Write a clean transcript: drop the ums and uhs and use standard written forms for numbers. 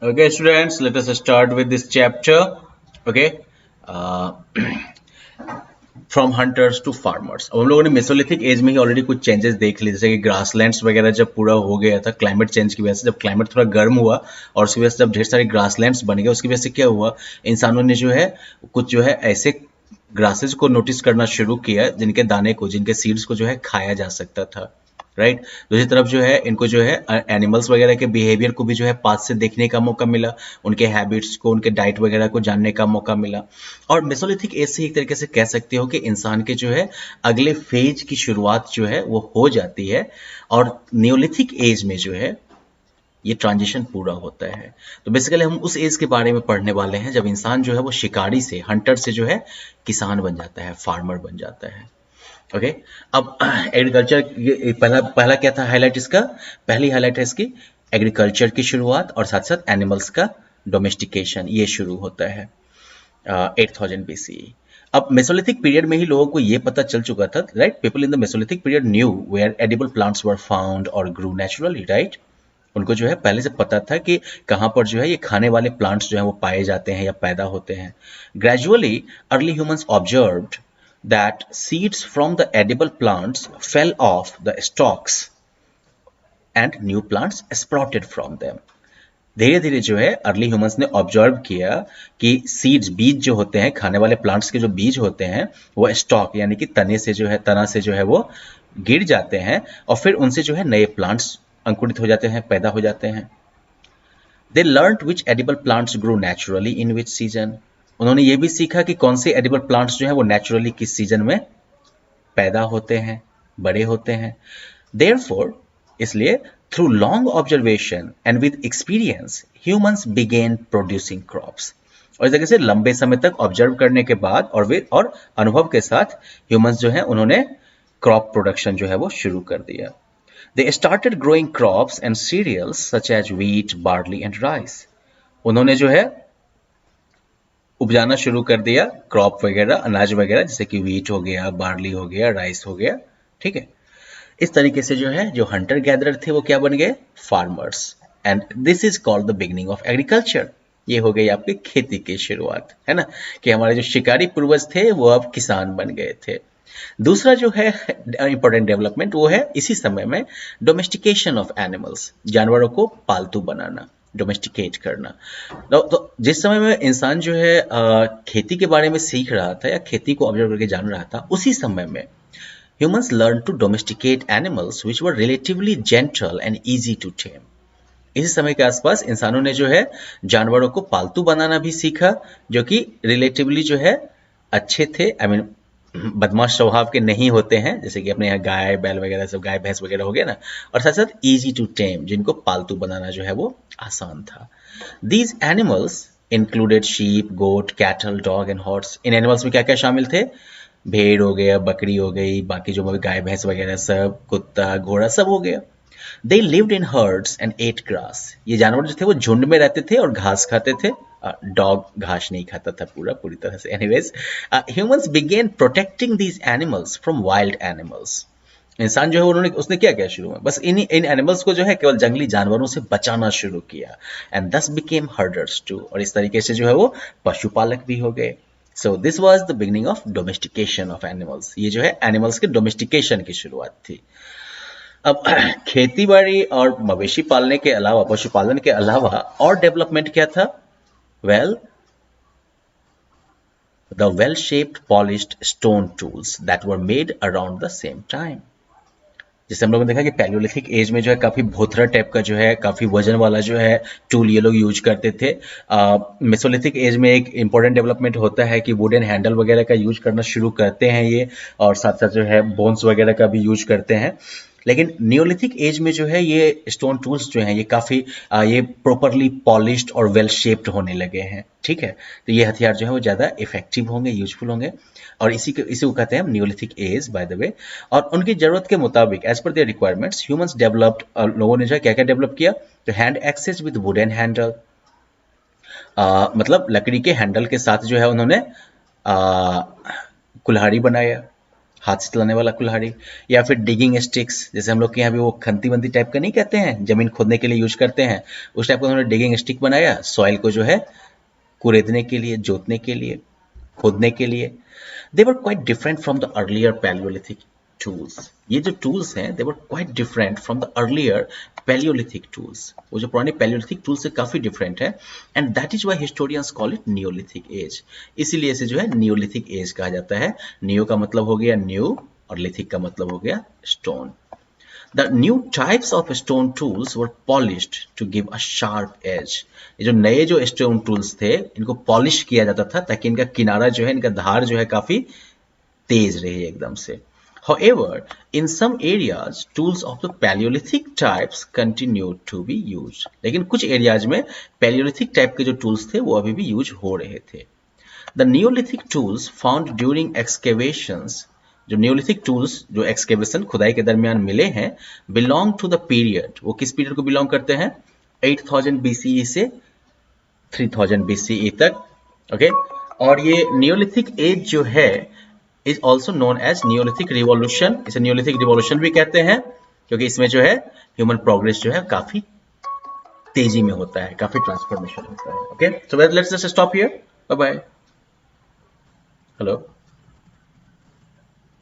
Okay, students, let us start with this chapter. Okay, uh, from hunters to farmers. अब हम लोगों ने Mesolithic as में ही already कुछ चेंजेस देख लिए, जैसे कि ग्रासलैंड्स वगैरह जब पूरा हो गया था क्लाइमेट चेंज की वजह से, जब क्लाइमेट थोड़ा गर्म हुआ और उसकी वजह से जब ढेर सारे ग्रासलैंड्स बन गए, उसकी वजह से क्या हुआ, इंसानों ने जो है कुछ जो है ऐसे ग्रासेस को नोटिस करना शुरू किया जिनके दाने को, जिनके सीड्स को जो है खाया जा सकता था। राइट। दूसरी तरफ जो है इनको जो है एनिमल्स वगैरह के बिहेवियर को भी जो है पास से देखने का मौका मिला, उनके हैबिट्स को, उनके डाइट वगैरह को जानने का मौका मिला। और मेसोलिथिक एज से एक तरीके से कह सकते हो कि इंसान के जो है अगले फेज की शुरुआत जो है वो हो जाती है, और नियोलिथिक एज में जो है ये ट्रांजिशन पूरा होता है। तो बेसिकली हम उस एज के बारे में पढ़ने वाले हैं जब इंसान जो है वो शिकारी से, हंटर से जो है किसान बन जाता है, फार्मर बन जाता है। ओके। अब एग्रीकल्चर पहला पहला क्या था हाईलाइट इसका, पहली हाईलाइट है इसकी एग्रीकल्चर की शुरुआत और साथ साथ एनिमल्स का डोमेस्टिकेशन, ये शुरू होता है 8000 BCE। अब मेसोलिथिक पीरियड में ही लोगों को ये पता चल चुका था, right, people in the Mesolithic period knew where edible plants were found और ग्रू नेचुरली, राइट। उनको जो है पहले से पता था कि कहाँ पर जो है ये खाने वाले प्लांट्स जो है वो पाए जाते हैं या पैदा होते हैं। Gradually early humans observed that seeds from the edible plants fell off the stalks and new plants sprouted from them। धीरे धीरे जो है अर्ली ह्यूमंस ने ऑब्जर्व किया कि सीड्स, बीज जो होते हैं, खाने वाले प्लांट्स के जो बीज होते हैं वो स्टॉक यानी कि तने से जो है, तना से जो है वो गिर जाते हैं और फिर उनसे जो है नए प्लांट्स अंकुरित हो जाते हैं, पैदा हो जाते हैं। They learn which edible plants grow naturally in which season. उन्होंने ये भी सीखा कि कौन से एडिबल प्लांट्स जो है वो नेचुरली किस सीजन में पैदा होते हैं, बड़े होते हैं। देयरफॉर इसलिए through long observation and with experience humans began producing crops. और इस तरह से लंबे समय तक ऑब्जर्व करने के बाद और अनुभव के साथ ह्यूमंस जो है उन्होंने क्रॉप प्रोडक्शन जो है वो शुरू कर दिया। They started growing crops and cereals such as wheat, barley and rice। उन्होंने जो है उपजाना शुरू कर दिया क्रॉप वगैरह, अनाज वगैरह, जैसे कि व्हीट हो गया, बार्ली हो गया, राइस हो गया। ठीक है। इस तरीके से जो है जो हंटर गैदरर थे वो क्या बन गए, farmers. And this is called the beginning of agriculture. ये हो गई आपकी खेती की शुरुआत, है ना, कि हमारे जो शिकारी पूर्वज थे वो अब किसान बन गए थे। दूसरा जो है इंपॉर्टेंट डेवलपमेंट वो है इसी समय में डोमेस्टिकेशन ऑफ एनिमल्स, जानवरों को पालतू बनाना, डोमेस्टिकेट करना। तो जिस समय में इंसान जो है खेती के बारे में सीख रहा था या खेती को ऑब्जर्व करके जान रहा था, उसी समय में humans learned to domesticate animals which were relatively gentle and easy to tame। इसी समय के आसपास इंसानों ने जो है जानवरों को पालतू बनाना भी सीखा, जो कि रिलेटिवली जो है अच्छे थे, आई मीन बदमाश स्वभाव के नहीं होते हैं, जैसे कि अपने यहाँ गाय बैल वगैरह, सब गाय भैंस वगैरह हो गया ना, और साथ साथ इजी टू टेम, जिनको पालतू बनाना जो है वो आसान था। These animals included sheep, goat, cattle, dog and horse. इन एनिमल्स में क्या क्या शामिल थे, भेड़ हो गया, बकरी हो गई, बाकी जो गाय भैंस वगैरह सब, कुत्ता, घोड़ा सब हो गया। They lived in herds and ate grass. ये जानवर जो थे वो झुंड में रहते थे और घास खाते थे। डॉग घास नहीं खाता था पूरी तरह से। Anyways, humans began protecting these animals from wild animals. इंसान जो है उसने क्या किया शुरू में, बस इन एनिमल्स को जो है केवल जंगली जानवरों से बचाना शुरू किया। एंड दस बिकेम हर्डर्स टू, और इस तरीके से जो है वो पशुपालक भी हो गए। So this was the beginning of domestication of animals. ये जो है एनिमल्स के डोमेस्टिकेशन की शुरुआत थी। अब खेती बाड़ी और मवेशी पालने के अलावा, पशुपालन के अलावा और डेवलपमेंट क्या था, well the well-shaped polished stone tools that were made around the same time। जैसे हम लोगों ने देखा कि पैलियोलिथिक एज में जो है काफी भोथरा टाइप का जो है, काफी वजन वाला जो है टूल ये लोग यूज करते थे। मेसोलिथिक एज में एक इंपॉर्टेंट डेवलपमेंट होता है कि वुडन हैंडल वगैरह का यूज करना शुरू करते हैं ये, और साथ साथ जो है बोन्स वगैरह का भी यूज करते हैं। लेकिन नियोलिथिक एज में जो है ये स्टोन टूल्स जो हैं ये काफी ये प्रॉपरली पॉलिश्ड और वेल शेप्ड होने लगे हैं। ठीक है। तो ये हथियार जो है वो ज्यादा इफेक्टिव होंगे, यूजफुल होंगे, और इसी को कहते हैं Neolithic age, by the way. और उनकी जरूरत के मुताबिक, as per there requirements, humans developed, लोगों ने जो है क्या क्या डेवलप किया, तो hand axes with wooden handle, मतलब लकड़ी के हैंडल के साथ जो है उन्होंने कुल्हाड़ी बनाया। हाथ से चलाने वाला कुल्हाड़ी, या फिर डिगिंग स्टिक्स, जैसे हम लोग के यहाँ भी वो खंती बनती टाइप का नहीं कहते हैं, जमीन खोदने के लिए यूज करते हैं, उस टाइप का उन्होंने डिगिंग स्टिक बनाया, सॉइल को जो है कुरेदने के लिए, जोतने के लिए, खोदने के लिए। They were quite different from the earlier paleolithic tools. ये जो टूल्स हैं they were quite different from the earlier paleolithic tools, वो जो पुराने पैलियोलिथिक टूल से काफी डिफरेंट है, and that is why historians call it neolithic age. इसीलिए इसे जो है नियोलिथिक एज कहा जाता है। नियो का मतलब हो गया न्यू और लिथिक का मतलब हो गया stone. The new types of stone tools were polished to give a sharp edge. ये जो नए जो stone tools थे इनको पॉलिश किया जाता था ताकि इनका किनारा जो है, इनका धार जो है काफी तेज रहे एकदम से। However, in some areas, tools of the Paleolithic types continued to be used. लेकिन कुछ एरियाज में Paleolithic टाइप के जो टूल्स थे वो अभी भी यूज हो रहे थे। The Neolithic tools found during excavations, जो नियोलिथिक टूल्स जो एक्सकेवेशन खुदाई के दरमियान मिले हैं, बिलोंग टू द पीरियड, वो किस पीरियड को बिलोंग करते हैं? 8000 BCE से 3000 BCE तक। ओके, और ये नियोलिथिक एज जो है is also known as Neolithic revolution. इसे नियोलिथिक रिवॉल्यूशन भी कहते हैं क्योंकि इसमें जो है ह्यूमन प्रोग्रेस जो है काफी तेजी में होता है, काफी ट्रांसफॉर्मेशन होता है। Okay, so let's just stop here, bye bye. Hello.